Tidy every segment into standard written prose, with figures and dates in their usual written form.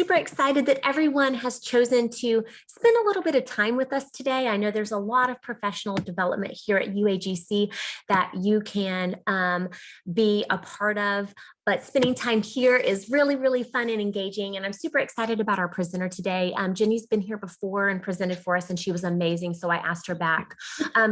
super excited that everyone has chosen to spend a little bit of time with us today. I know there's a lot of professional development here at UAGC that you can be a part of, but spending time here is really, really fun and engaging. And I'm super excited about our presenter today. Jenny's been here before and presented for us, and she was amazing, so I asked her back.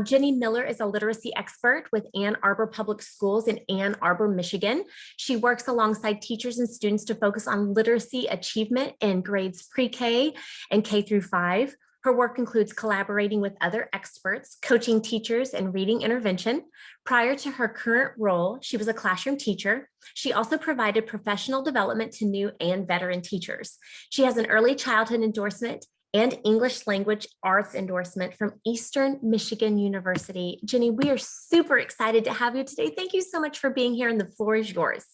Jenny Miller is a literacy expert with Ann Arbor Public Schools in Ann Arbor, Michigan. She works alongside teachers and students to focus on literacy achievement in grades pre-K and K through 5. Her work includes collaborating with other experts, coaching teachers, and reading intervention. Prior to her current role, she was a classroom teacher. She also provided professional development to new and veteran teachers. She has an early childhood endorsement and English language arts endorsement from Eastern Michigan University. Jenny, we are super excited to have you today. Thank you so much for being here, and the floor is yours.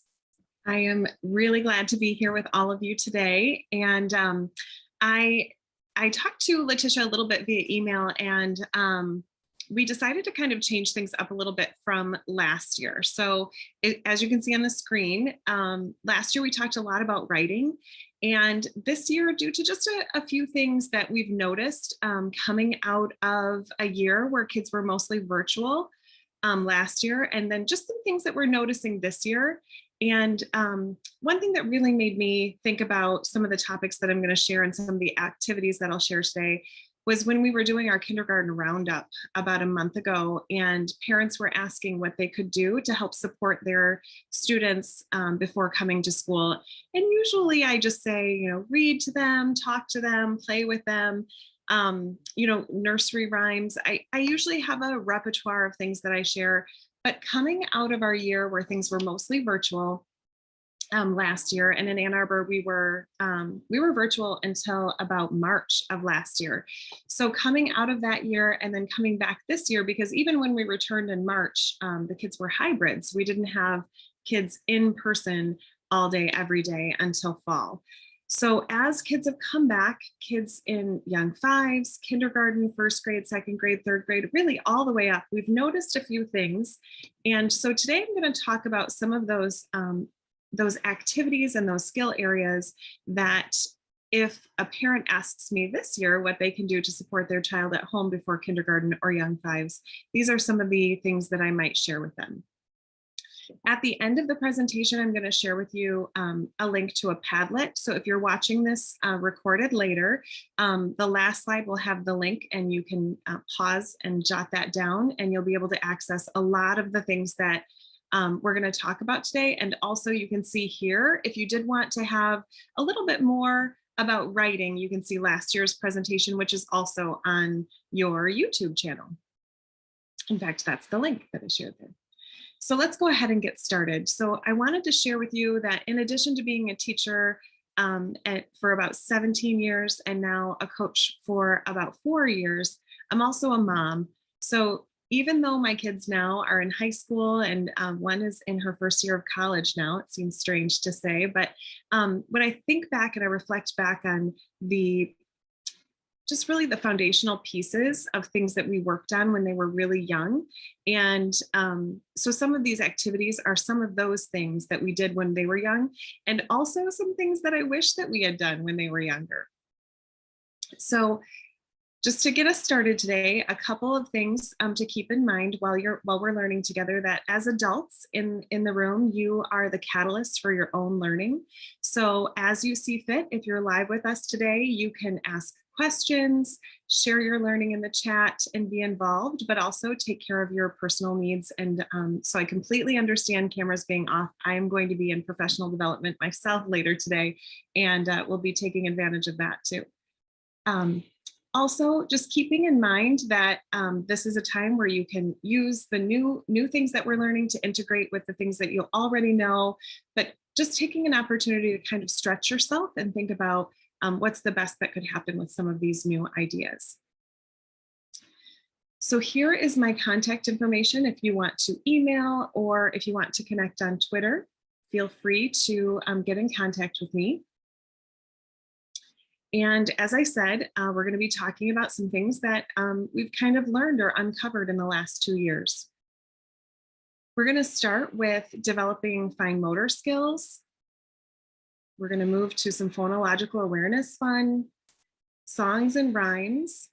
I am really glad to be here with all of you today. And I talked to Letitia a little bit via email, and we decided to kind of change things up a little bit from last year. So as you can see on the screen, last year we talked a lot about writing. And this year, due to just a few things that we've noticed coming out of a year where kids were mostly virtual last year, and then just some things that we're noticing this year. And one thing that really made me think about some of the topics that I'm going to share and some of the activities that I'll share today was when we were doing our kindergarten roundup about a month ago, and parents were asking what they could do to help support their students before coming to school. And usually I just say, read to them, talk to them, play with them. Nursery rhymes. I usually have a repertoire of things that I share. But coming out of our year where things were mostly virtual last year, and in Ann Arbor, we were virtual until about March of last year. So coming out of that year and then coming back this year, because even when we returned in March, the kids were hybrids. We didn't have kids in person all day, every day until fall. So as kids have come back, kids in young fives, kindergarten, first grade, second grade, third grade, really all the way up, we've noticed a few things. And so today I'm going to talk about some of those activities and those skill areas that if a parent asks me this year what they can do to support their child at home before kindergarten or young fives, these are some of the things that I might share with them. At the end of the presentation, I'm going to share with you a link to a Padlet. So if you're watching this recorded later, the last slide will have the link, and you can pause and jot that down, and you'll be able to access a lot of the things that we're going to talk about today. And also you can see here, if you did want to have a little bit more about writing, you can see last year's presentation, which is also on your YouTube channel. In fact, that's the link that I shared there. So let's go ahead and get started. So I wanted to share with you that in addition to being a teacher for about 17 years and now a coach for about 4 years, I'm also a mom. So even though my kids now are in high school and one is in her first year of college now, it seems strange to say, but when I think back and I reflect back on just really the foundational pieces of things that we worked on when they were really young. And so some of these activities are some of those things that we did when they were young, and also some things that I wish that we had done when they were younger. So just to get us started today, a couple of things to keep in mind while we're learning together, that as adults in the room, you are the catalyst for your own learning. So as you see fit, if you're live with us today, you can ask questions, share your learning in the chat, and be involved, but also take care of your personal needs. And so I completely understand cameras being off. I am going to be in professional development myself later today, and we'll be taking advantage of that too. Also, just keeping in mind that this is a time where you can use the new things that we're learning to integrate with the things that you already know, but just taking an opportunity to kind of stretch yourself and think about what's the best that could happen with some of these new ideas. So here is my contact information. If you want to email or if you want to connect on Twitter, feel free to get in contact with me. And as I said, we're going to be talking about some things that we've kind of learned or uncovered in the last 2 years. We're going to start with developing fine motor skills, We're going to move to some phonological awareness fun, songs and rhymes,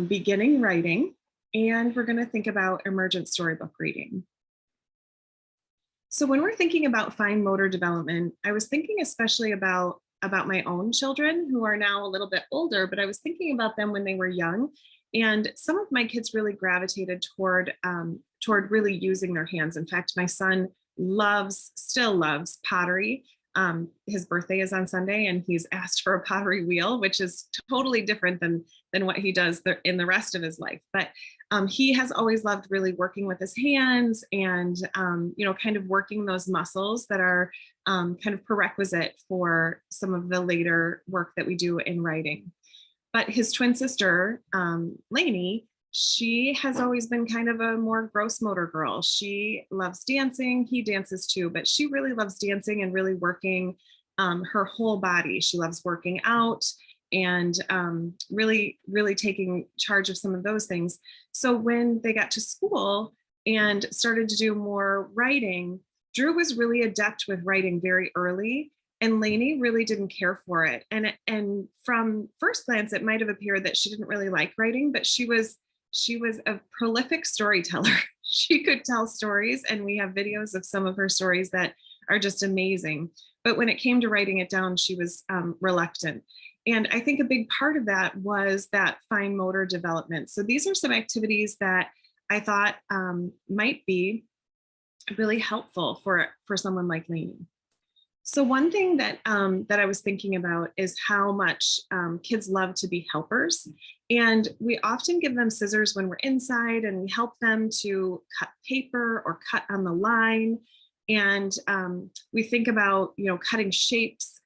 beginning writing, and we're going to think about emergent storybook reading. So when we're thinking about fine motor development, I was thinking especially about my own children who are now a little bit older, but I was thinking about them when they were young. And some of my kids really gravitated toward really using their hands. In fact, my son still loves pottery. His birthday is on Sunday and he's asked for a pottery wheel, which is totally different than what he does in the rest of his life. But he has always loved really working with his hands and, kind of working those muscles that are kind of prerequisite for some of the later work that we do in writing. But his twin sister, Lainey, she has always been kind of a more gross motor girl. She loves dancing. He dances too, but she really loves dancing and really working her whole body. She loves working out and really, really taking charge of some of those things. So when they got to school and started to do more writing, Drew was really adept with writing very early. And Lainey really didn't care for it. And from first glance, it might have appeared that she didn't really like writing, but she was a prolific storyteller. She could tell stories, and we have videos of some of her stories that are just amazing. But when it came to writing it down, she was reluctant. And I think a big part of that was that fine motor development. So these are some activities that I thought might be really helpful for someone like Lainey. So one thing that I was thinking about is how much kids love to be helpers. And we often give them scissors when we're inside and we help them to cut paper or cut on the line. And we think about, cutting shapes.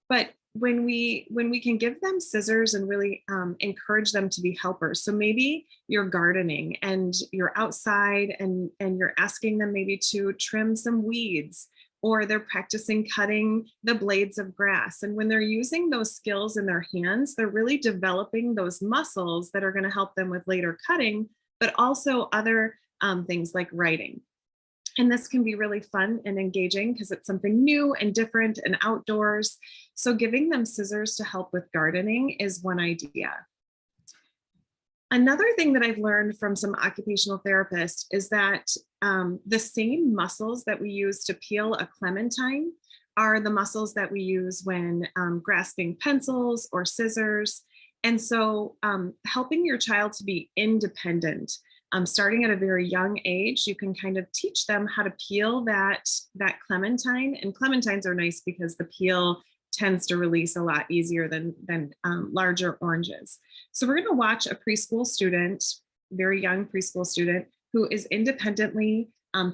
But when we can give them scissors and really encourage them to be helpers. So maybe you're gardening and you're outside and you're asking them maybe to trim some weeds, or they're practicing cutting the blades of grass. And when they're using those skills in their hands, they're really developing those muscles that are going to help them with later cutting, but also other things like writing. And this can be really fun and engaging because it's something new and different and outdoors. So giving them scissors to help with gardening is one idea. Another thing that I've learned from some occupational therapists is that the same muscles that we use to peel a clementine are the muscles that we use when grasping pencils or scissors. And so helping your child to be independent, starting at a very young age, you can kind of teach them how to peel that clementine. And clementines are nice because the peel tends to release a lot easier than larger oranges. So we're going to watch a preschool student, very young preschool student, who is independently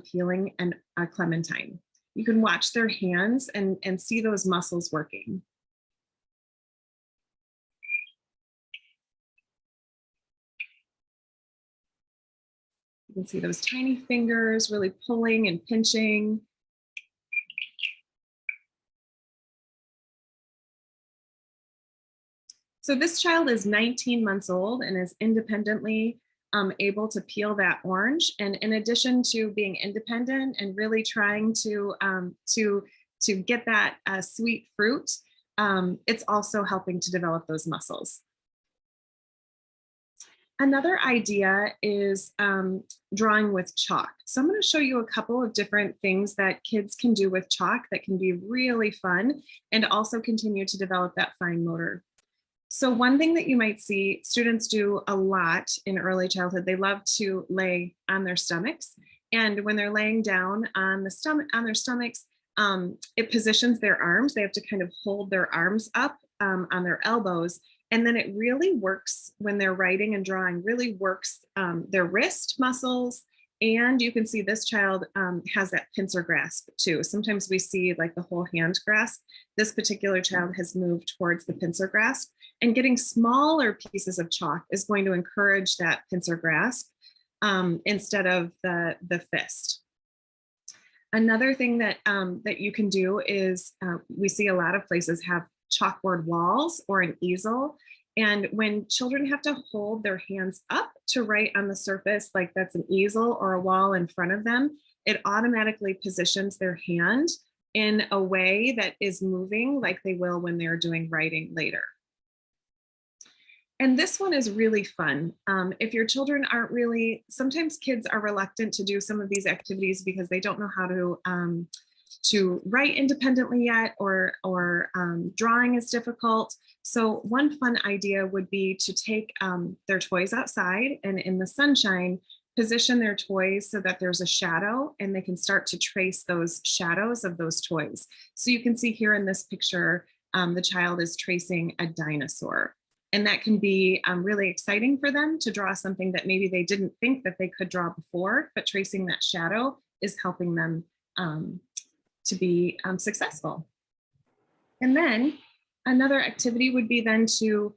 peeling a clementine. You can watch their hands and see those muscles working. You can see those tiny fingers really pulling and pinching. So this child is 19 months old and is independently able to peel that orange. And in addition to being independent and really trying to get that sweet fruit, it's also helping to develop those muscles. Another idea is drawing with chalk. So I'm going to show you a couple of different things that kids can do with chalk that can be really fun and also continue to develop that fine motor. So one thing that you might see students do a lot in early childhood, they love to lay on their stomachs. And when they're laying down on their stomachs, it positions their arms. They have to kind of hold their arms up on their elbows. And then it really works when they're writing and drawing, really works their wrist muscles. And you can see this child has that pincer grasp too. Sometimes we see like the whole hand grasp. This particular child has moved towards the pincer grasp, and getting smaller pieces of chalk is going to encourage that pincer grasp instead of the fist. Another thing that you can do is we see a lot of places have chalkboard walls or an easel. And when children have to hold their hands up to write on the surface, like that's an easel or a wall in front of them, it automatically positions their hand in a way that is moving like they will when they're doing writing later. And this one is really fun. If your children aren't really, sometimes kids are reluctant to do some of these activities because they don't know how to write independently yet, or drawing is difficult. So one fun idea would be to take their toys outside and in the sunshine, position their toys so that there's a shadow and they can start to trace those shadows of those toys. So you can see here in this picture, the child is tracing a dinosaur. And that can be really exciting for them to draw something that maybe they didn't think that they could draw before, but tracing that shadow is helping them to be successful. And then another activity would be then to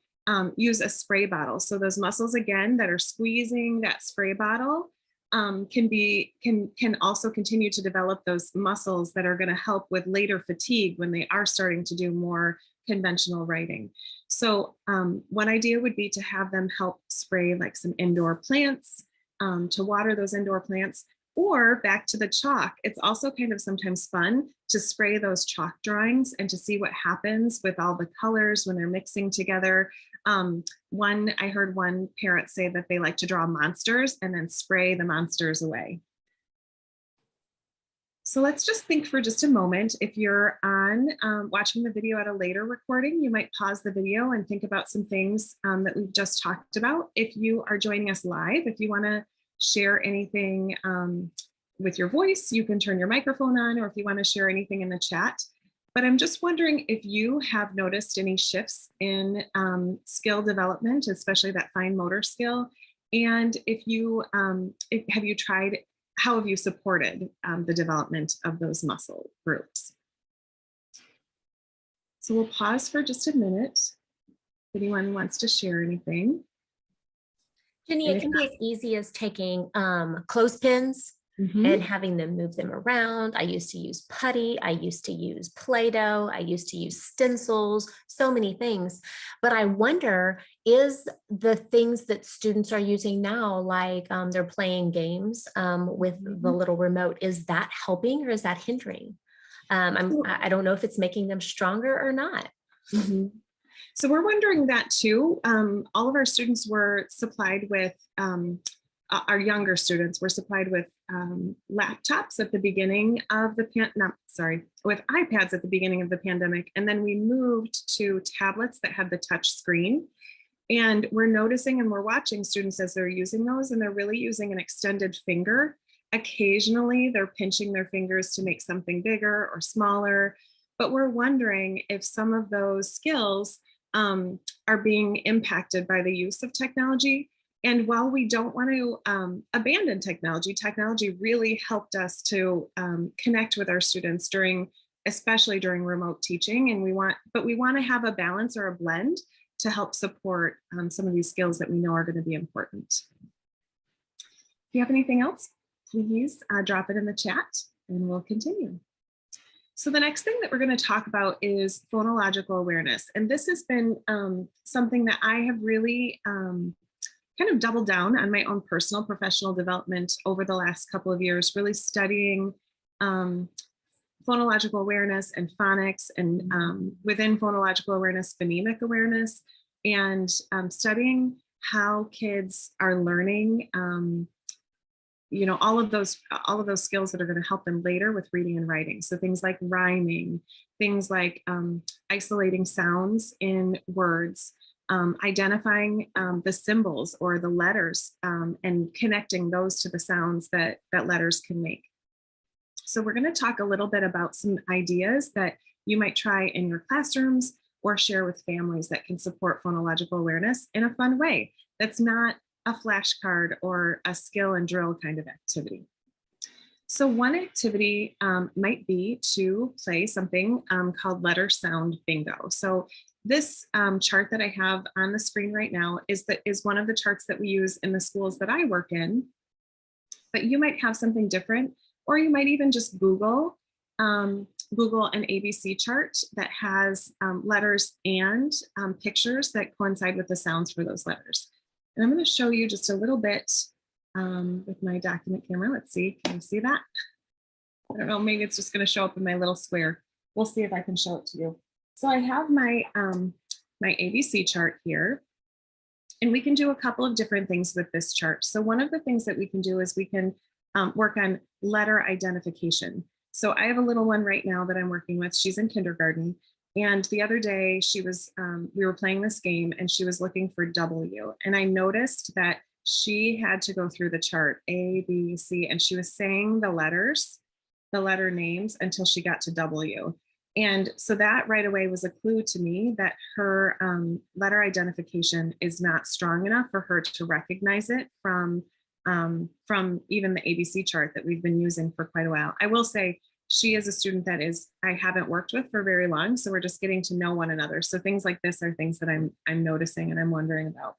use a spray bottle. So those muscles again that are squeezing that spray bottle can also continue to develop those muscles that are going to help with later fatigue when they are starting to do more conventional writing. So one idea would be to have them help spray like some indoor plants, to water those indoor plants. Or back to the chalk, it's also kind of sometimes fun to spray those chalk drawings and to see what happens with all the colors when they're mixing together. I heard one parent say that they like to draw monsters and then spray the monsters away. So let's just think for just a moment. If you're on watching the video at a later recording, you might pause the video and think about some things that we've just talked about. If you are joining us live, if you want to share anything with your voice, you can turn your microphone on, or if you want to share anything in the chat. But I'm just wondering if you have noticed any shifts in skill development, especially that fine motor skill. And if you have you tried, how have you supported the development of those muscle groups? So we'll pause for just a minute. If anyone wants to share anything. Jenny, it can be as easy as taking clothespins and having them move them around. I used to use putty. I used to use Play-Doh. I used to use stencils, so many things. But I wonder, is the things that students are using now, like they're playing games with the little remote, is that helping or is that hindering? I don't know if it's making them stronger or not. So we're wondering that too. All of our students were supplied with, our younger students were supplied with laptops at the beginning of the with iPads at the beginning of the pandemic. And then we moved to tablets that had the touch screen. And we're noticing and we're watching students as they're using those, and they're really using an extended finger. Occasionally, they're pinching their fingers to make something bigger or smaller. But we're wondering if some of those skills are being impacted by the use of technology. And while we don't want to abandon technology, technology really helped us to connect with our students especially during remote teaching. And we want to have a balance or a blend to help support some of these skills that we know are going to be important. If you have anything else, please drop it in the chat and we'll continue. So the next thing that we're going to talk about is phonological awareness. And this has been something that I have really kind of doubled down on my own personal professional development over the last couple of years, really studying phonological awareness and phonics, and within phonological awareness, phonemic awareness, and studying how kids are learning all of those skills that are going to help them later with reading and writing. So things like rhyming, things like isolating sounds in words, identifying the symbols or the letters and connecting those to the sounds that letters can make. So we're going to talk a little bit about some ideas that you might try in your classrooms or share with families that can support phonological awareness in a fun way. That's not a flashcard or a skill and drill kind of activity. So one activity might be to play something called letter sound bingo. So this chart that I have on the screen right now is one of the charts that we use in the schools that I work in, but you might have something different, or you might even just Google an ABC chart that has letters and pictures that coincide with the sounds for those letters. And I'm going to show you just a little bit with my document camera. Let's see, can you see that? I don't know, maybe it's just going to show up in my little square. We'll see if I can show it to you. So I have my, my ABC chart here, and we can do a couple of different things with this chart. So one of the things that we can do is we can work on letter identification. So I have a little one right now that I'm working with. She's in kindergarten. And the other day she was, we were playing this game and she was looking for W. And I noticed that she had to go through the chart A, B, C, and she was saying the letters, the letter names until she got to W. And so that right away was a clue to me that her letter identification is not strong enough for her to recognize it from even the ABC chart that we've been using for quite a while. I will say she is a student that I haven't worked with for very long, so we're just getting to know one another. So things like this are things that I'm noticing and I'm wondering about.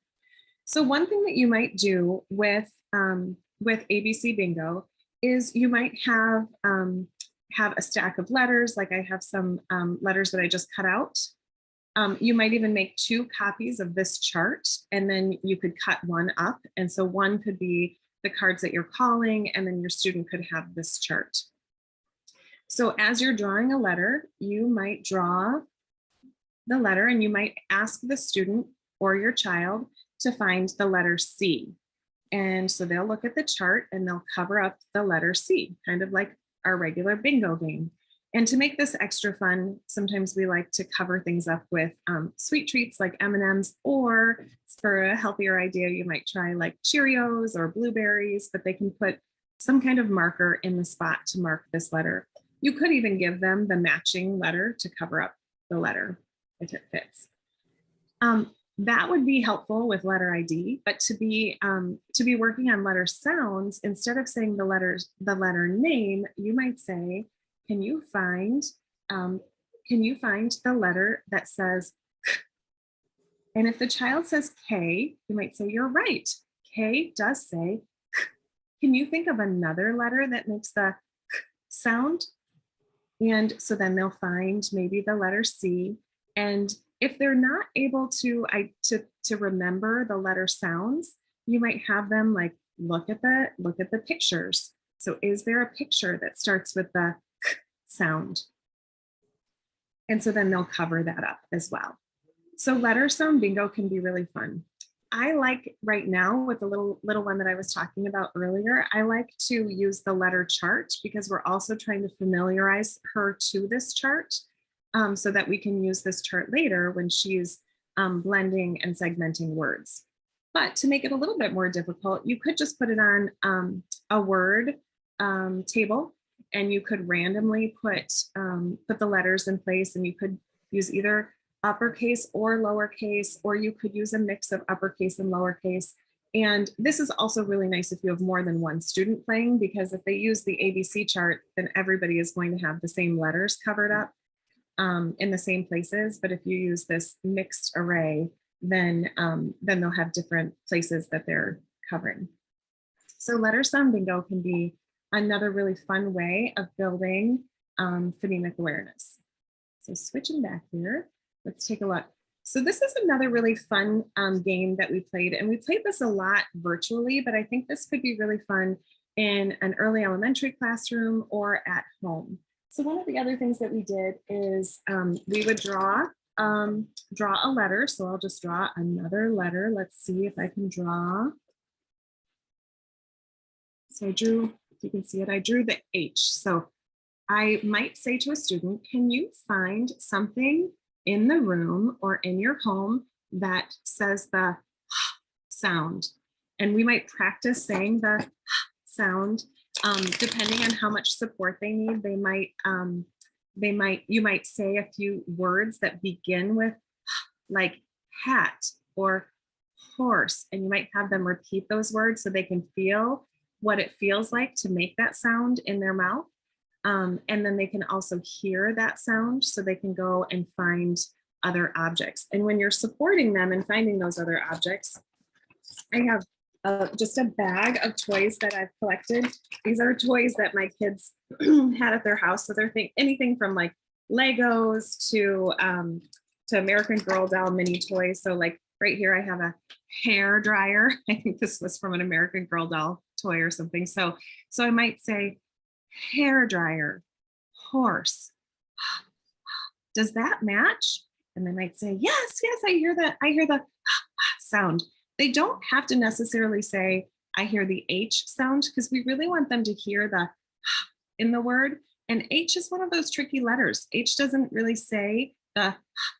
So one thing that you might do with ABC Bingo is you might have a stack of letters. Like I have some letters that I just cut out. You might even make 2 copies of this chart, and then you could cut one up. And so one could be the cards that you're calling, and then your student could have this chart. So as you're drawing a letter, you might draw the letter and you might ask the student or your child to find the letter C. And so they'll look at the chart and they'll cover up the letter C, kind of like our regular bingo game. And to make this extra fun, sometimes we like to cover things up with sweet treats like M&Ms, or for a healthier idea, you might try like Cheerios or blueberries, but they can put some kind of marker in the spot to mark this letter. You could even give them the matching letter to cover up the letter if it fits. That would be helpful with letter ID, but to be working on letter sounds, instead of saying the letter name, you might say, can you find the letter that says K? And if the child says K, you might say, you're right. K does say K. Can you think of another letter that makes the K sound? And so then they'll find maybe the letter C. And if they're not able to remember the letter sounds, you might have them like look at the pictures. So is there a picture that starts with the K sound? And so then they'll cover that up as well. So letter sound bingo can be really fun. I like right now with the little one that I was talking about earlier, I like to use the letter chart because we're also trying to familiarize her to this chart so that we can use this chart later when she's blending and segmenting words. But to make it a little bit more difficult, you could just put it on a word table, and you could randomly put the letters in place, and you could use either uppercase or lowercase, or you could use a mix of uppercase and lowercase. And this is also really nice if you have more than one student playing, because if they use the ABC chart, then everybody is going to have the same letters covered up in the same places. But if you use this mixed array, then they'll have different places that they're covering. So letter sound bingo can be another really fun way of building phonemic awareness. So switching back here, let's take a look. So this is another really fun game that we played, and we played this a lot virtually, but I think this could be really fun in an early elementary classroom or at home. So one of the other things that we did is we would draw a letter. So I'll just draw another letter. Let's see if I can draw. So I drew, if you can see it, I drew the H. So I might say to a student, can you find something in the room or in your home that says the sound? And we might practice saying the sound. Depending on how much support they need, you might say a few words that begin with like hat or horse, and you might have them repeat those words so they can feel what it feels like to make that sound in their mouth. And then they can also hear that sound so they can go and find other objects. And when you're supporting them and finding those other objects, I have just a bag of toys that I've collected. These are toys that my kids had at their house. So they're anything from like Legos to American Girl doll mini toys. So like right here, I have a hair dryer. I think this was from an American Girl doll toy or something. So I might say hair dryer, horse. Does that match? And they might say, yes, yes, I hear that. I hear the sound. They don't have to necessarily say, I hear the H sound, because we really want them to hear the in the word. And H is one of those tricky letters. H doesn't really say the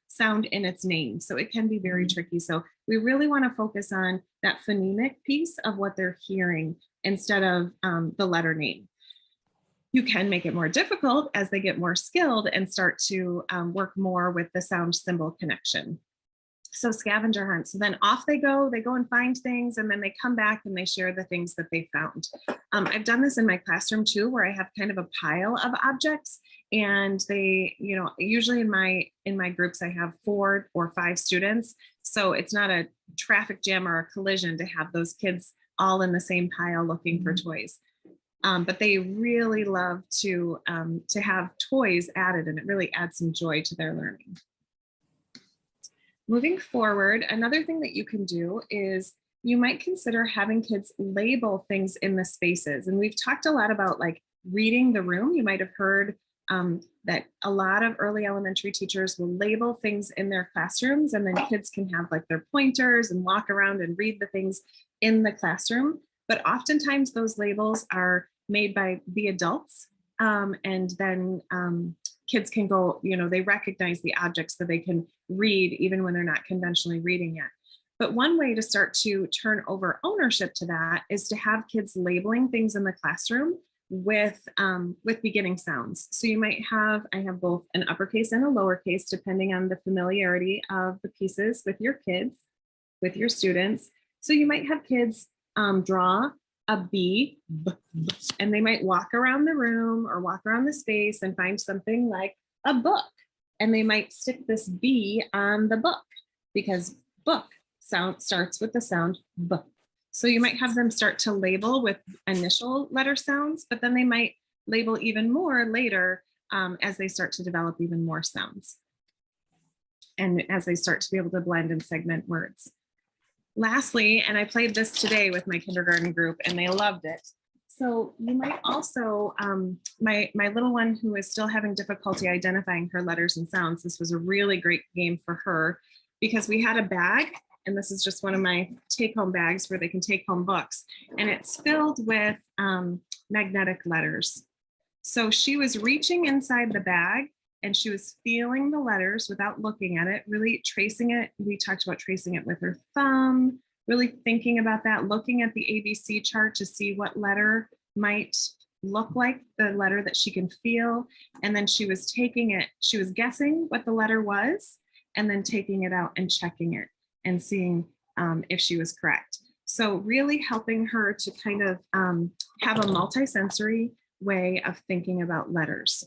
sound in its name. So it can be very tricky. So we really want to focus on that phonemic piece of what they're hearing instead of the letter name. You can make it more difficult as they get more skilled and start to work more with the sound symbol connection. So scavenger hunt. So then off they go and find things, and then they come back and they share the things that they found. I've done this in my classroom too, where I have kind of a pile of objects, and they, usually in my groups, I have 4 or 5 students. So it's not a traffic jam or a collision to have those kids all in the same pile looking for toys. But they really love to have toys added, and it really adds some joy to their learning. Moving forward, another thing that you can do is you might consider having kids label things in the spaces. And we've talked a lot about like reading the room. You might have heard that a lot of early elementary teachers will label things in their classrooms, and then kids can have like their pointers and walk around and read the things in the classroom. But oftentimes those labels are made by the adults, and then kids can go, they recognize the objects so they can read even when they're not conventionally reading yet. But one way to start to turn over ownership to that is to have kids labeling things in the classroom with beginning sounds. So you might have, I have both an uppercase and a lowercase, depending on the familiarity of the pieces with your kids, with your students. So you might have kids draw a B, and they might walk around the room or walk around the space and find something like a book. And they might stick this B on the book, because book sound starts with the sound B. So you might have them start to label with initial letter sounds, but then they might label even more later as they start to develop even more sounds, and as they start to be able to blend and segment words. Lastly, and I played this today with my kindergarten group and they loved it. So you might also, my little one who is still having difficulty identifying her letters and sounds, this was a really great game for her, because we had a bag, and this is just one of my take-home bags where they can take home books, and it's filled with magnetic letters. So she was reaching inside the bag and she was feeling the letters without looking at it, really tracing it. We talked about tracing it with her thumb, really thinking about that, looking at the ABC chart to see what letter might look like the letter that she can feel. And then she was taking it, she was guessing what the letter was, and then taking it out and checking it and seeing if she was correct. So really helping her to kind of have a multisensory way of thinking about letters.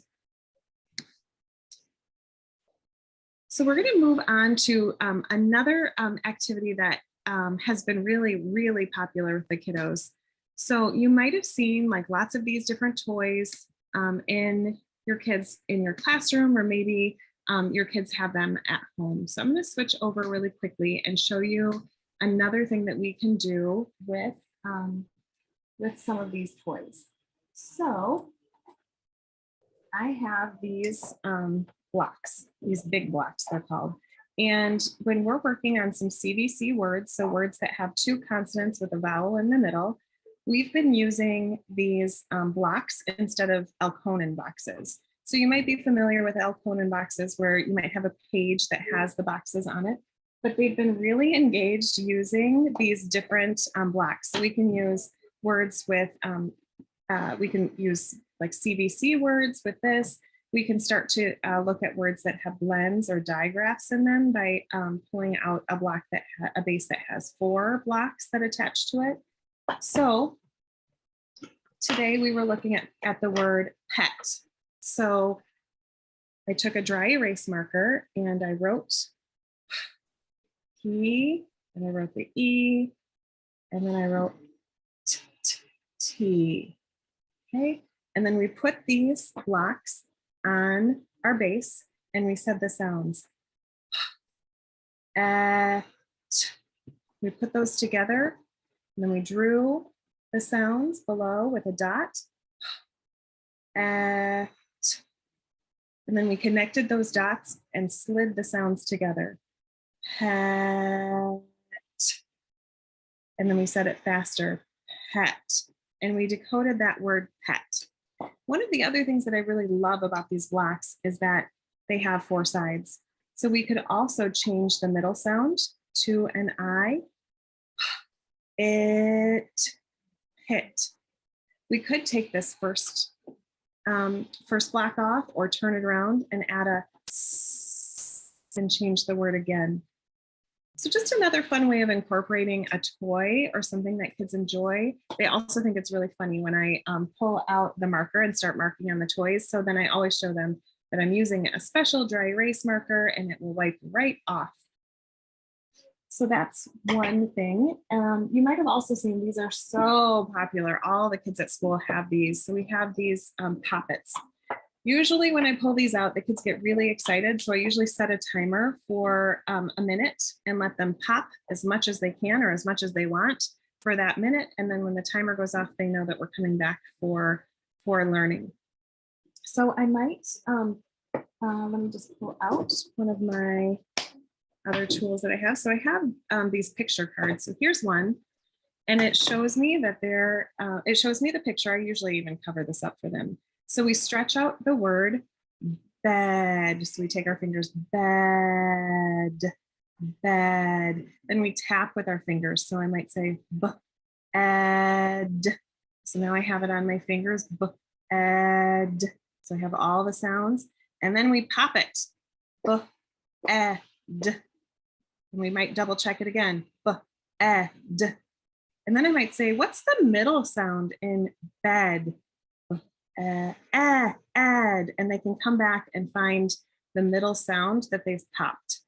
So we're going to move on to another activity that has been really, really popular with the kiddos. So you might have seen like lots of these different toys in your kids in your classroom, or maybe your kids have them at home. So I'm going to switch over really quickly and show you another thing that we can do with some of these toys. So I have these blocks, these big blocks they're called. And when we're working on some CVC words, so words that have 2 consonants with a vowel in the middle, we've been using these blocks instead of Elkonin boxes. So you might be familiar with Elkonin boxes where you might have a page that has the boxes on it, but they've been really engaged using these different blocks. So we can use words with, we can use like CVC words with this. We can start to look at words that have blends or digraphs in them by pulling out a block that a base that has 4 blocks that attach to it. So today we were looking at the word pet. So I took a dry erase marker and I wrote P, and I wrote the E, and then I wrote T. Okay, and then we put these blocks on our base and we said the sounds. We put those together and then we drew the sounds below with a dot. And then we connected those dots and slid the sounds together. Pet. And then we said it faster, pet. And we decoded that word pet. One of the other things that I really love about these blocks is that they have 4 sides. So we could also change the middle sound to an I. It, hit. We could take this first block off or turn it around and add a s and change the word again. So just another fun way of incorporating a toy or something that kids enjoy. They also think it's really funny when I pull out the marker and start marking on the toys. So then I always show them that I'm using a special dry erase marker and it will wipe right off. So that's one thing. You might have also seen these are so popular. All the kids at school have these. So we have these poppets. Usually when I pull these out, the kids get really excited. So I usually set a timer for a minute and let them pop as much as they can or as much as they want for that minute. And then when the timer goes off, they know that we're coming back for learning. So I might, let me just pull out one of my other tools that I have. So I have these picture cards. So here's one, and it shows me that it shows me the picture. I usually even cover this up for them. So we stretch out the word bed. So we take our fingers, bed, bed. Then we tap with our fingers. So I might say ed. So now I have it on my fingers, ed. So I have all the sounds. And then we pop it, ed. And we might double check it again, ed. And then I might say, what's the middle sound in bed? Ed. And they can come back and find the middle sound that they've popped.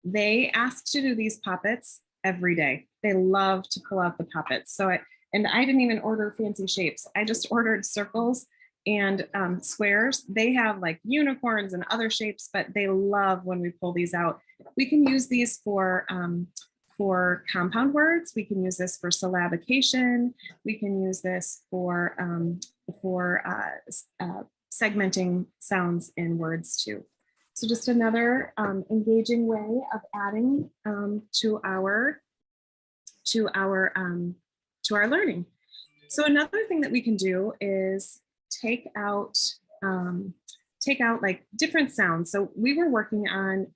They ask to do these poppets every day. They love to pull out the poppets. So I didn't even order fancy shapes. I just ordered circles and squares. They have like unicorns and other shapes, but they love when we pull these out. We can use these for compound words. We can use this for syllabication. We can use this for segmenting sounds in words too. So just another engaging way of adding to our learning. So another thing that we can do is take out like different sounds. So we were working on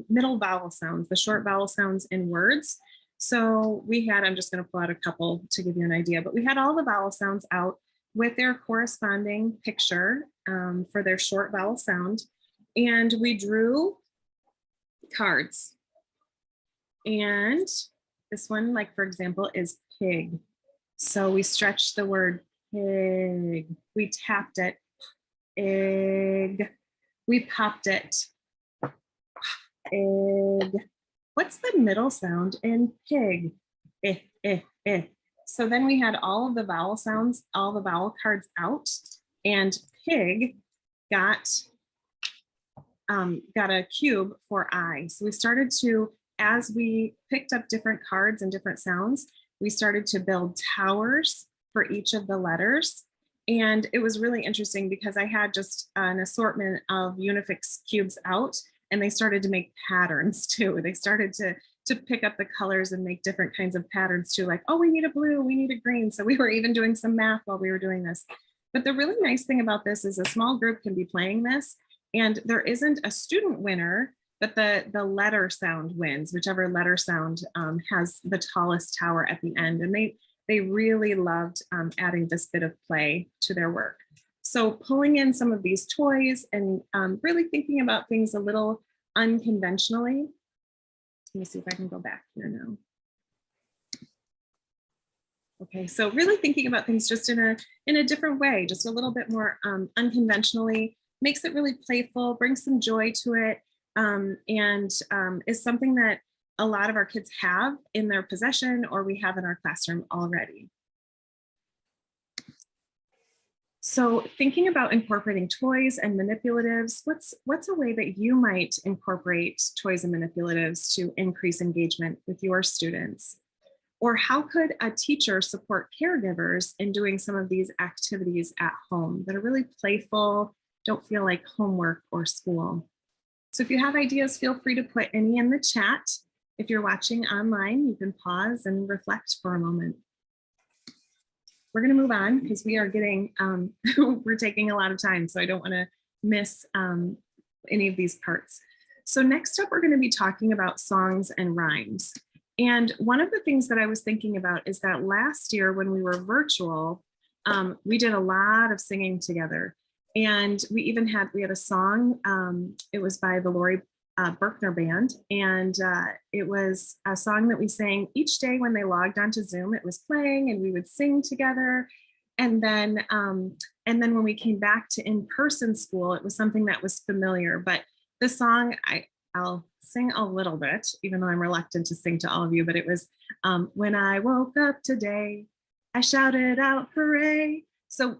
middle vowel sounds, the short vowel sounds in words. So we had, I'm just going to pull out a couple to give you an idea, but we had all the vowel sounds out with their corresponding picture for their short vowel sound. And we drew cards. And this one, like for example, is pig. So we stretched the word pig. We tapped it, egg. We popped it, egg. What's the middle sound in pig? Eh. So then we had all of the vowel sounds, all the vowel cards out, and pig got a cube for I. So we started to, as we picked up different cards and different sounds, we started to build towers for each of the letters. And it was really interesting because I had just an assortment of Unifix cubes out, and they started to make patterns too. They started to pick up the colors and make different kinds of patterns too, like, oh, we need a blue, we need a green. So we were even doing some math while we were doing this. But the really nice thing about this is a small group can be playing this, and there isn't a student winner, but the letter sound wins, whichever letter sound has the tallest tower at the end. And they really loved adding this bit of play to their work. So pulling in some of these toys and really thinking about things a little unconventionally. Let me see if I can go back here now. Okay, so really thinking about things just in a different way, just a little bit more unconventionally, makes it really playful, brings some joy to it, and is something that a lot of our kids have in their possession or we have in our classroom already. So thinking about incorporating toys and manipulatives, what's a way that you might incorporate toys and manipulatives to increase engagement with your students? Or how could a teacher support caregivers in doing some of these activities at home that are really playful, don't feel like homework or school? So if you have ideas, feel free to put any in the chat. If you're watching online, you can pause and reflect for a moment. We're going to move on because we are getting, we're taking a lot of time, so I don't want to miss any of these parts. So next up, we're going to be talking about songs and rhymes. And one of the things that I was thinking about is that last year when we were virtual, we did a lot of singing together. And we had a song, it was by the Lori Berkner Band. And it was a song that we sang each day when they logged onto Zoom. It was playing and we would sing together. And then when we came back to in-person school, it was something that was familiar. But the song, I'll sing a little bit, even though I'm reluctant to sing to all of you, but it was, when I woke up today, I shouted out, hooray. So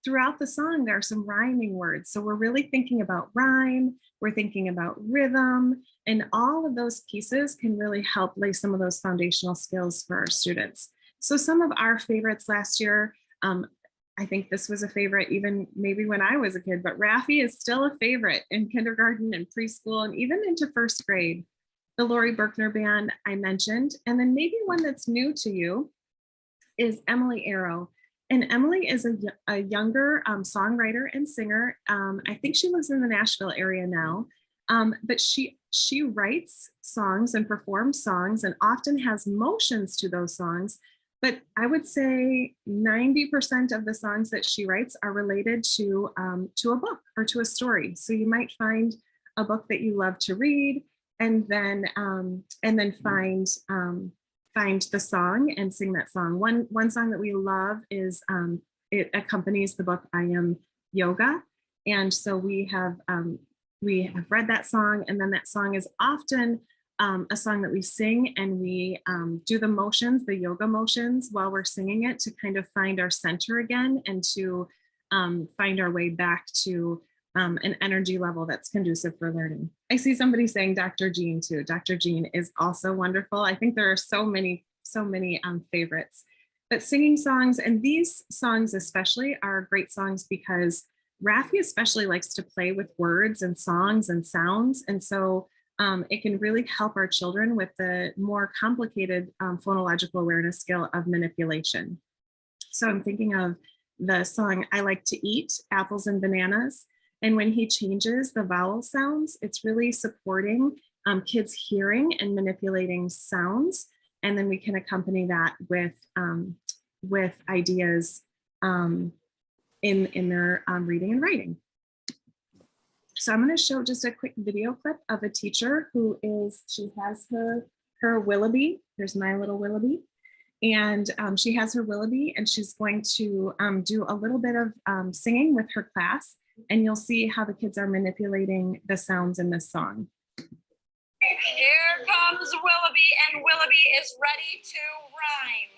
throughout the song, there are some rhyming words. So we're really thinking about rhyme, we're thinking about rhythm, and all of those pieces can really help lay some of those foundational skills for our students. So some of our favorites last year, I think this was a favorite even maybe when I was a kid, but Raffi is still a favorite in kindergarten and preschool and even into first grade. The Lori Berkner Band I mentioned, and then maybe one that's new to you is Emily Arrow. And Emily is a younger songwriter and singer. I think she lives in the Nashville area now, but she writes songs and performs songs and often has motions to those songs. But I would say 90% of the songs that she writes are related to a book or to a story. So you might find a book that you love to read, and then find the song and sing that song. One song that we love is it accompanies the book I Am Yoga, and so we have read that song, and then that song is often a song that we sing, and we do the motions, the yoga motions, while we're singing it to kind of find our center again and to find our way back to an energy level that's conducive for learning. I see somebody saying Dr. Jean too. Dr. Jean is also wonderful. I think there are so many favorites. But singing songs, and these songs especially, are great songs because Raffi especially likes to play with words and songs and sounds. And so it can really help our children with the more complicated phonological awareness skill of manipulation. So I'm thinking of the song I Like to Eat Apples and Bananas. And when he changes the vowel sounds, it's really supporting kids hearing and manipulating sounds. And then we can accompany that with ideas in their reading and writing. So I'm going to show just a quick video clip of a teacher she has her Willoughby. Here's my little Willoughby. And she has her Willoughby, and she's going to do a little bit of singing with her class. And you'll see how the kids are manipulating the sounds in this song. Here comes Willoughby, and Willoughby is ready to rhyme.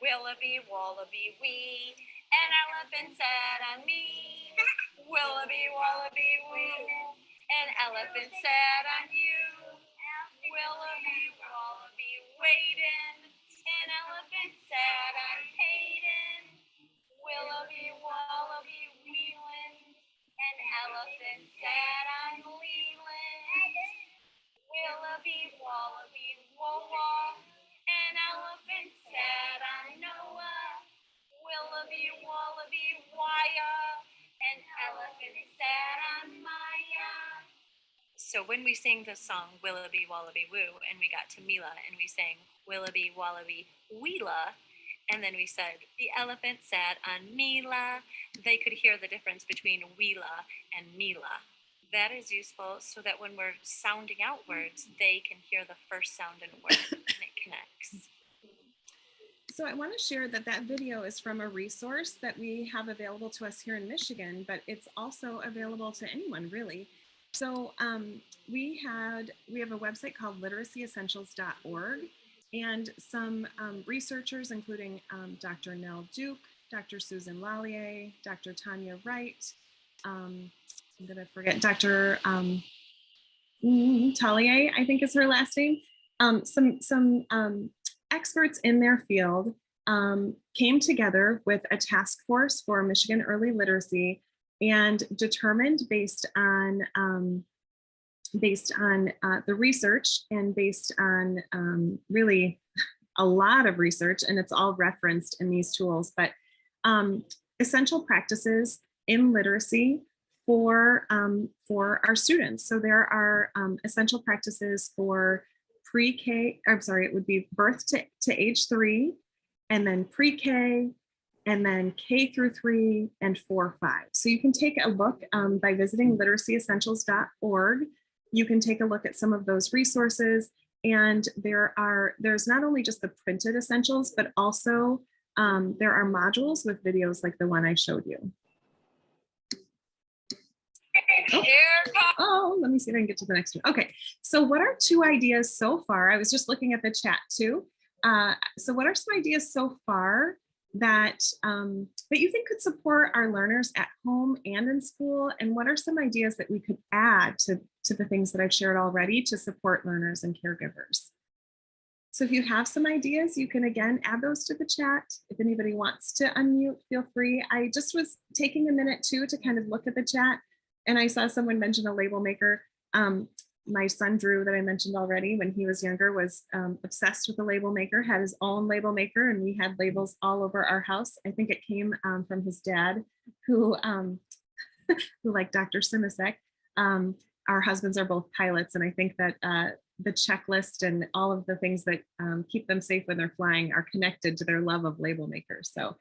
Willoughby, Wallaby, wee, an elephant sat on me. Willoughby, Wallaby, wee, an elephant sat on you. Willoughby, Wallaby, waiting, an elephant sat on Hayden. Willoughby, Wallaby, wheeling, an elephant sat on Leland. Willoughby, Wallaby, whoa, an elephant sat on Noah. Willoughby, Wallaby, why-ya, an elephant sat on Maya. So when we sang the song Willoughby, Wallaby, woo, and we got to Mila, and we sang Willoughby, Wallaby, Weela, and then we said, the elephant sat on Mila, they could hear the difference between Weela and Mila. That is useful so that when we're sounding out words, they can hear the first sound in a word and it connects. So I want to share that video is from a resource that we have available to us here in Michigan, but it's also available to anyone really. So we have a website called literacyessentials.org, and some researchers, including Dr. Nell Duke, Dr. Susan Lallier, Dr. Tanya Wright, I'm going to forget, Dr. Tallier, I think is her last name. Some experts in their field came together with a task force for Michigan early literacy and determined based on the research and based on really a lot of research, and it's all referenced in these tools, but essential practices in literacy for our students. So there are essential practices for pre-K, I'm sorry, it would be birth to age 3, and then pre-K, and then K through 3, and 4, 5. So you can take a look by visiting literacyessentials.org. You can take a look at some of those resources. And there's not only just the printed essentials, but also there are modules with videos like the one I showed you. Oh, let me see if I can get to the next one. Okay, so what are 2 ideas so far? I was just looking at the chat too. So what are some ideas so far that you think could support our learners at home and in school? And what are some ideas that we could add to the things that I've shared already to support learners and caregivers? So if you have some ideas, you can again add those to the chat. If anybody wants to unmute, feel free. I just was taking a minute too to kind of look at the chat, and I saw someone mention a label maker. My son Drew, that I mentioned already, when he was younger, was obsessed with the label maker, had his own label maker, and we had labels all over our house. I think it came from his dad, who like Dr. Simasek. Our husbands are both pilots, and I think that the checklist and all of the things that keep them safe when they're flying are connected to their love of label makers. So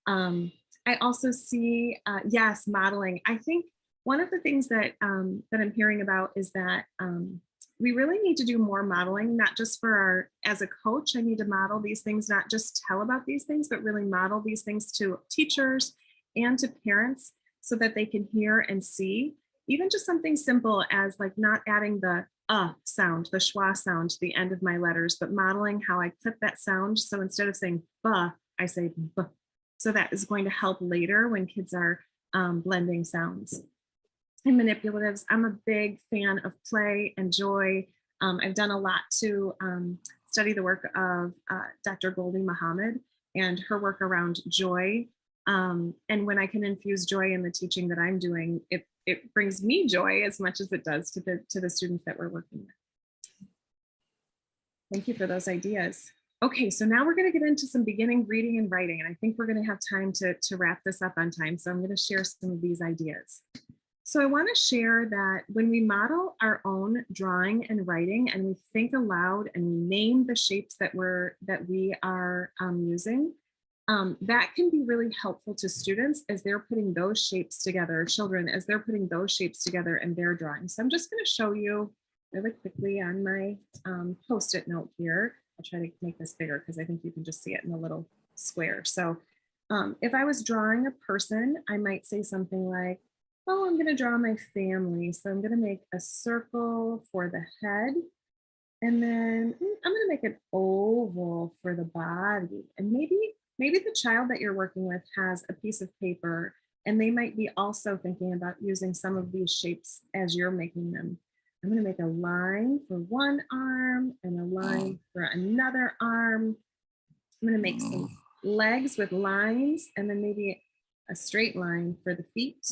I also see, yes, modeling. I think one of the things that that I'm hearing about is that we really need to do more modeling, not just for as a coach, I need to model these things, not just tell about these things, but really model these things to teachers and to parents so that they can hear and see. Even just something simple as like not adding the sound, the schwa sound to the end of my letters, but modeling how I clip that sound. So instead of saying ba, I say b. So that is going to help later when kids are blending sounds. And manipulatives, I'm a big fan of play and joy. I've done a lot to study the work of Dr. Goldie Muhammad and her work around joy. And when I can infuse joy in the teaching that I'm doing, it brings me joy as much as it does to the students that we're working with. Thank you for those ideas. Okay, so now we're going to get into some beginning reading and writing, and I think we're going to have time to wrap this up on time. So I'm going to share some of these ideas. So I want to share that when we model our own drawing and writing, and we think aloud and we name the shapes that we are using, that can be really helpful to students as they're putting those shapes together, children, as they're putting those shapes together in their drawing. So I'm just going to show you really quickly on my Post-it note here. I'll try to make this bigger because I think you can just see it in a little square. So if I was drawing a person, I might say something like, oh, I'm going to draw my family. So I'm going to make a circle for the head. And then I'm going to make an oval for the body. And maybe the child that you're working with has a piece of paper, and they might be also thinking about using some of these shapes as you're making them. I'm going to make a line for one arm and a line for another arm. I'm going to make some legs with lines and then maybe a straight line for the feet.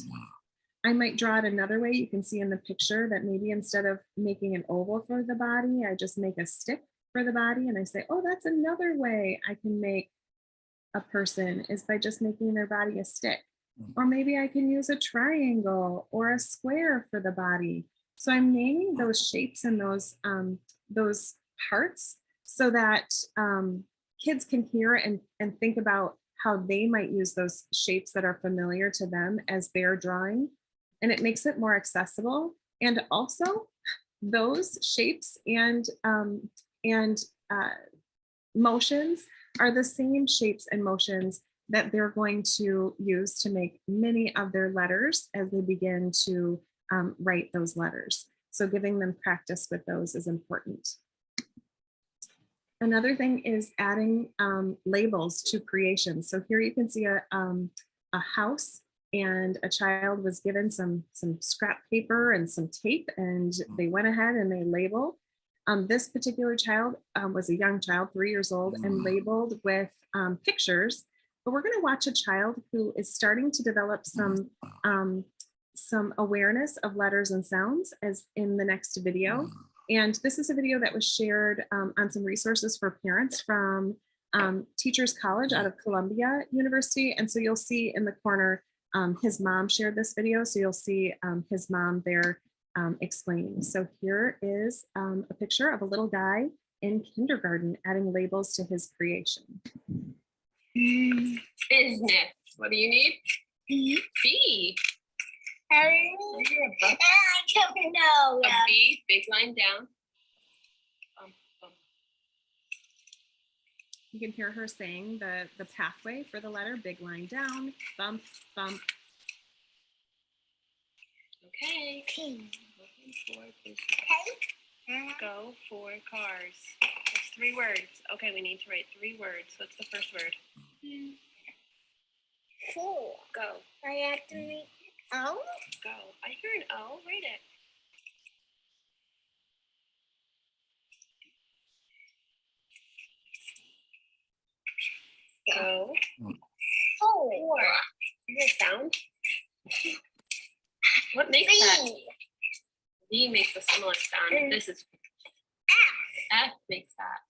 I might draw it another way. You can see in the picture that maybe instead of making an oval for the body, I just make a stick for the body. And I say, oh, that's another way I can make a person, is by just making their body a stick. Or maybe I can use a triangle or a square for the body. So I'm naming those shapes and those parts so that kids can hear and think about how they might use those shapes that are familiar to them as they're drawing. And it makes it more accessible. And also those shapes and motions are the same shapes and motions that they're going to use to make many of their letters as they begin to write those letters. So giving them practice with those is important. Another thing is adding labels to creation. So here you can see a house, and a child was given some scrap paper and some tape, and they went ahead and they label. This particular child was a young child, 3 years old, and labeled with pictures. But we're going to watch a child who is starting to develop some awareness of letters and sounds as in the next video. And this is a video that was shared on some resources for parents from Teachers College out of Columbia University. And so you'll see in the corner, his mom shared this video. So you'll see his mom there explaining. So here is a picture of a little guy in kindergarten adding labels to his creation. Business. What do you need? B. I don't know. A B, big line down. You can hear her saying the pathway for the letter, big line down, bump, bump. Okay. P. Go for cars. There's 3 words. Okay, we need to write 3 words. What's the first word? 4. Go. I have to read O. Go. I hear an O. Write it. Go. 4. Is it sound? What makes that? B. V makes a similar sound. This is F makes that.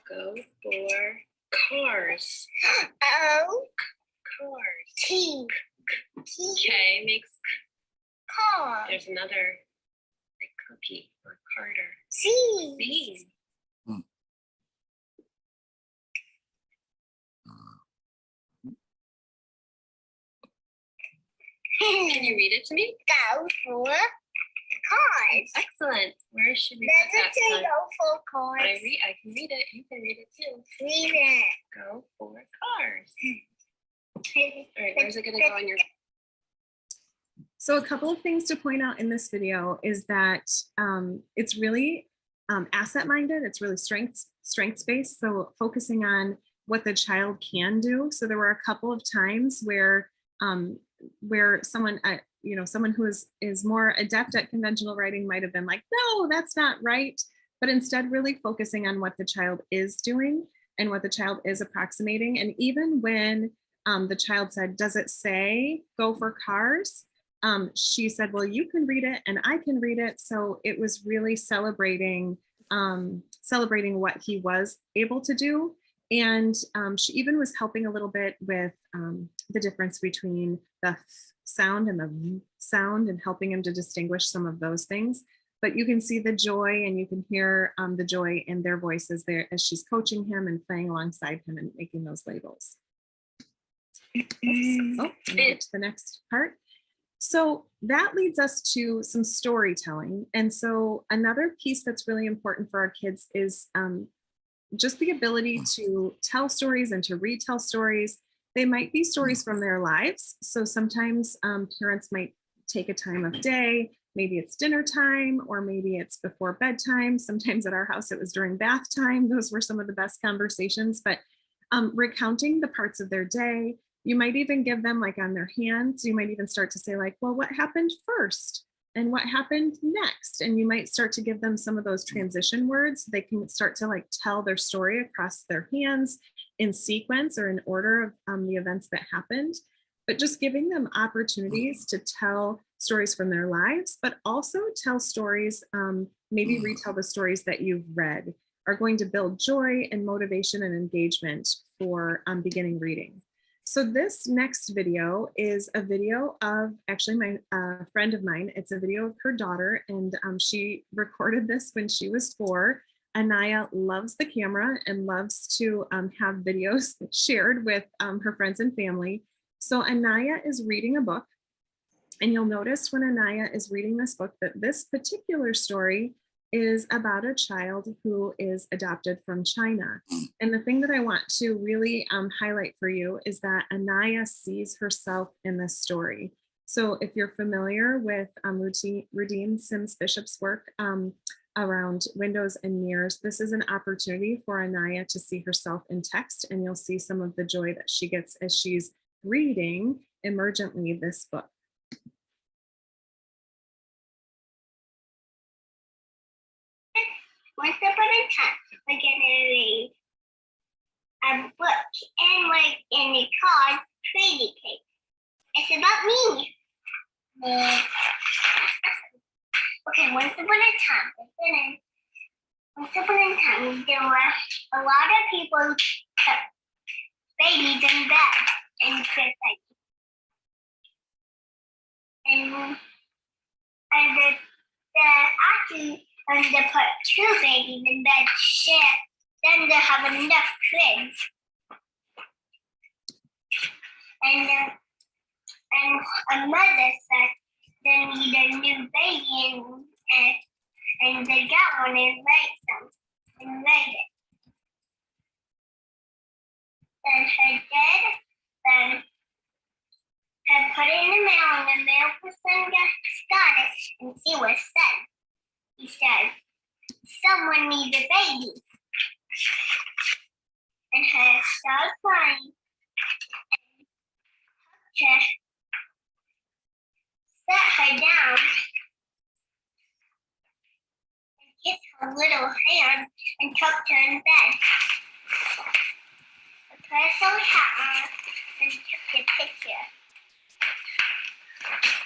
Go for cars. O. Cars. T. K makes. Car. There's another like cookie or Carter. C. C. Can you read it to me? Go for cars. Excellent. Where should we put Doesn't say that? go for cars. I can read it. You can read it too. Read it. Go for cars. All right, where's it going to go on your? So a couple of things to point out in this video is that it's really asset minded. It's really strengths based. So focusing on what the child can do. So there were a couple of times where someone, someone who is more adept at conventional writing might have been like, no, that's not right. But instead really focusing on what the child is doing and what the child is approximating. And even when the child said, does it say go for cars? She said, well, you can read it and I can read it. So it was really celebrating what he was able to do. And she even was helping a little bit with the difference between the sound and the v sound and helping him to distinguish some of those things. But you can see the joy and you can hear the joy in their voices there as she's coaching him and playing alongside him and making those labels. Oops. Oh, let me get to the next part. So that leads us to some storytelling. And so another piece that's really important for our kids is just the ability to tell stories and to retell stories. They might be stories from their lives. So sometimes parents might take a time of day, maybe it's dinner time, or maybe it's before bedtime. Sometimes at our house, it was during bath time. Those were some of the best conversations, but recounting the parts of their day. You might even give them like on their hands, you might even start to say like, well, what happened first? And what happened next? And you might start to give them some of those transition words. They can start to like tell their story across their hands in sequence or in order of the events that happened, but just giving them opportunities to tell stories from their lives, but also tell stories, maybe retell the stories that you've read, are going to build joy and motivation and engagement for beginning reading. So this next video is a video of actually my friend of mine. It's a video of her daughter, and she recorded this when she was 4. Anaya loves the camera and loves to have videos shared with her friends and family. So Anaya is reading a book, and you'll notice when Anaya is reading this book that this particular story is about a child who is adopted from China. And the thing that I want to really highlight for you is that Anaya sees herself in this story. So if you're familiar with Rudine Sims Bishop's work around windows and mirrors, this is an opportunity for Anaya to see herself in text, and you'll see some of the joy that she gets as she's reading emergently this book. Once upon a time, we're gonna read a book and like in the card Trading Cake. It's about me. Okay, once upon a time, there were a lot of people, babies in bed, and like, and actually, when they put two babies in bed share, then they have enough cribs. And a mother said they need a new baby, and they got one and raised them and raised it. Then her dad then had put it in the mail, and the mail person got it, and see what it said. He said, "Someone needs a baby." And her started crying, and her sat her down and kissed her little hand and tucked her in bed. I put a silly hat on and took a picture.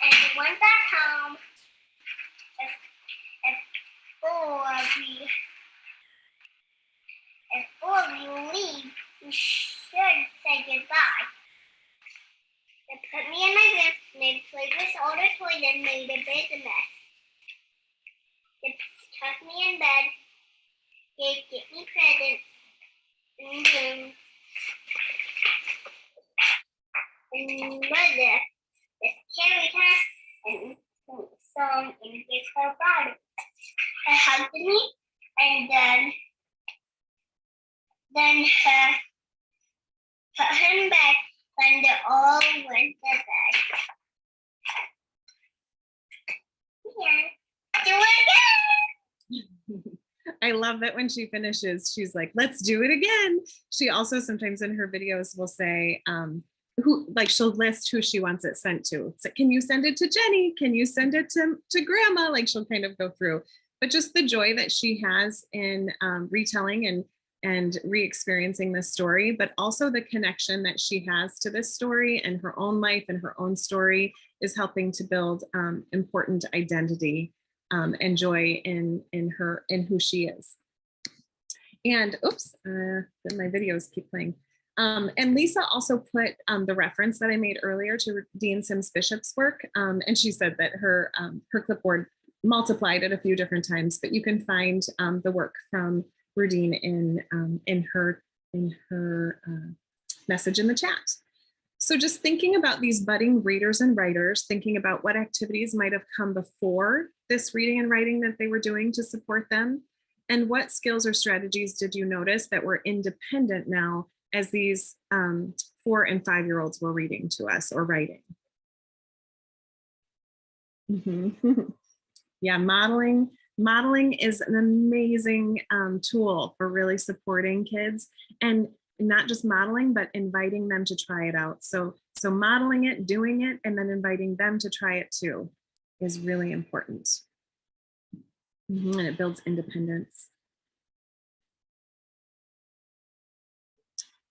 And we went back home. Before we leave, we should say goodbye. They put me in my room, and they played with all the toys and made a big mess. They tucked me in bed, they get me presents, and mother carried her and sang a song and gave her body. She hugged me, and then her put her in bed, and they all went to bed. Yeah, do it again. I love that when she finishes, she's like, let's do it again. She also sometimes in her videos will say, she'll list who she wants it sent to. So can you send it to Jenny? Can you send it to grandma? Like she'll kind of go through, but just the joy that she has in retelling and re-experiencing this story, but also the connection that she has to this story and her own life and her own story is helping to build important identity and joy in who she is. And oops, then my videos keep playing. And Lisa also put the reference that I made earlier to Dean Sims Bishop's work. And she said that her clipboard multiplied it a few different times, but you can find the work from Rudine in her message in the chat. So just thinking about these budding readers and writers, thinking about what activities might have come before this reading and writing that they were doing to support them, and what skills or strategies did you notice that were independent now as these 4 and 5-year-olds were reading to us or writing? Yeah, modeling is an amazing tool for really supporting kids, and not just modeling, but inviting them to try it out. So modeling it, doing it, and then inviting them to try it too is really important. And it builds independence.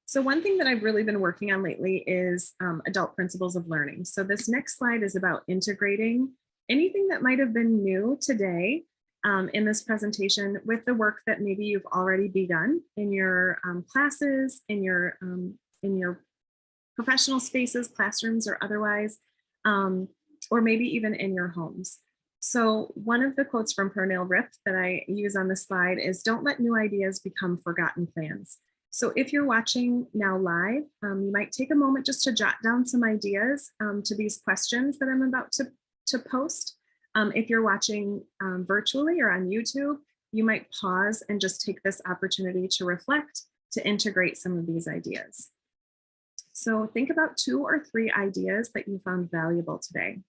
So one thing that I've really been working on lately is adult principles of learning. So this next slide is about integrating anything that might have been new today in this presentation with the work that maybe you've already begun in your classes, in your professional spaces, classrooms or otherwise, or maybe even in your homes. So one of the quotes from Pernell Rip that I use on this slide is, "Don't let new ideas become forgotten plans." So if you're watching now live, you might take a moment just to jot down some ideas to these questions that I'm about to post. If you're watching virtually or on YouTube, you might pause and just take this opportunity to reflect, to integrate some of these ideas. So think about 2 or 3 ideas that you found valuable today.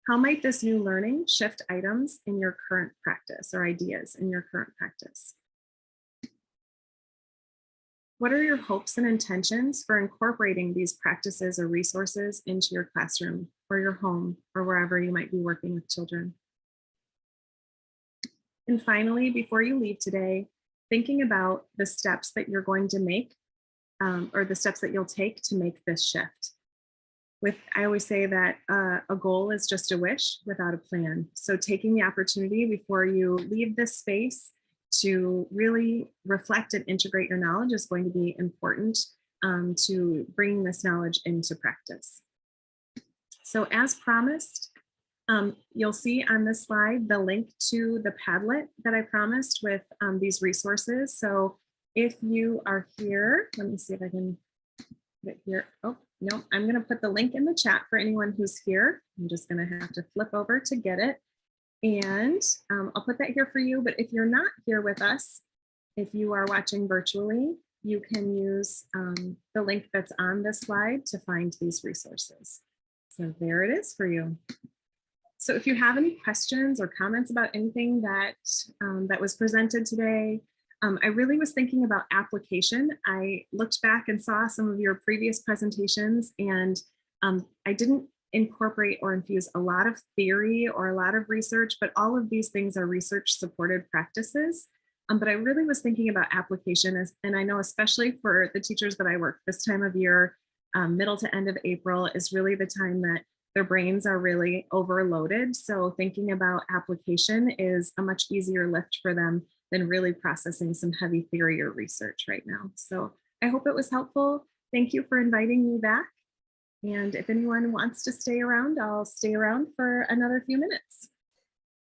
How might this new learning shift items in your current practice or ideas in your current practice? What are your hopes and intentions for incorporating these practices or resources into your classroom or your home or wherever you might be working with children? And finally, before you leave today, thinking about the steps that you're going to make or the steps that you'll take to make this shift. I always say that a goal is just a wish without a plan. So taking the opportunity before you leave this space to really reflect and integrate your knowledge is going to be important to bring this knowledge into practice. So as promised, you'll see on this slide the link to the Padlet that I promised with these resources. So if you are here, let me see if I can get here. Oh, no, I'm going to put the link in the chat for anyone who's here. I'm just going to have to flip over to get it. And I'll put that here for you. But if you're not here with us, if you are watching virtually, you can use the link that's on this slide to find these resources. So there it is for you. So if you have any questions or comments about anything that that was presented today, I really was thinking about application. I looked back and saw some of your previous presentations, and I didn't incorporate or infuse a lot of theory or a lot of research, but all of these things are research supported practices. But I really was thinking about application, and I know especially for the teachers that I work this time of year, middle to end of April is really the time that their brains are really overloaded. So thinking about application is a much easier lift for them than really processing some heavy theory or research right now. So I hope it was helpful. Thank you for inviting me back. And if anyone wants to stay around, I'll stay around for another few minutes.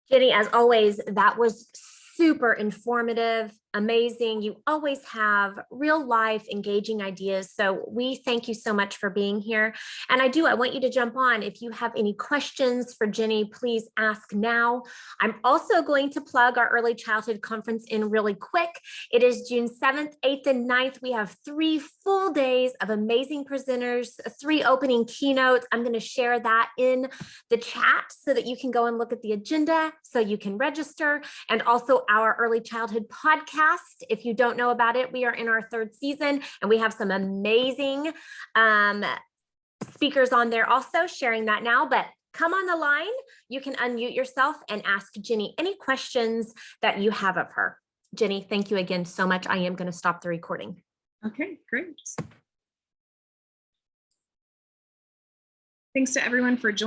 Jenny, as always, that was super informative, amazing. You always have real life engaging ideas. So we thank you so much for being here. And I want you to jump on. If you have any questions for Jenny, please ask now. I'm also going to plug our early childhood conference in really quick. It is June 7th, 8th, and 9th. We have 3 full days of amazing presenters, 3 opening keynotes. I'm going to share that in the chat so that you can go and look at the agenda so you can register, and also our early childhood podcast. If you don't know about it, we are in our 3rd season and we have some amazing speakers on there also sharing that now, but come on the line. You can unmute yourself and ask Jenny any questions that you have of her. Jenny, thank you again so much. I am going to stop the recording. Okay, great. Thanks to everyone for joining.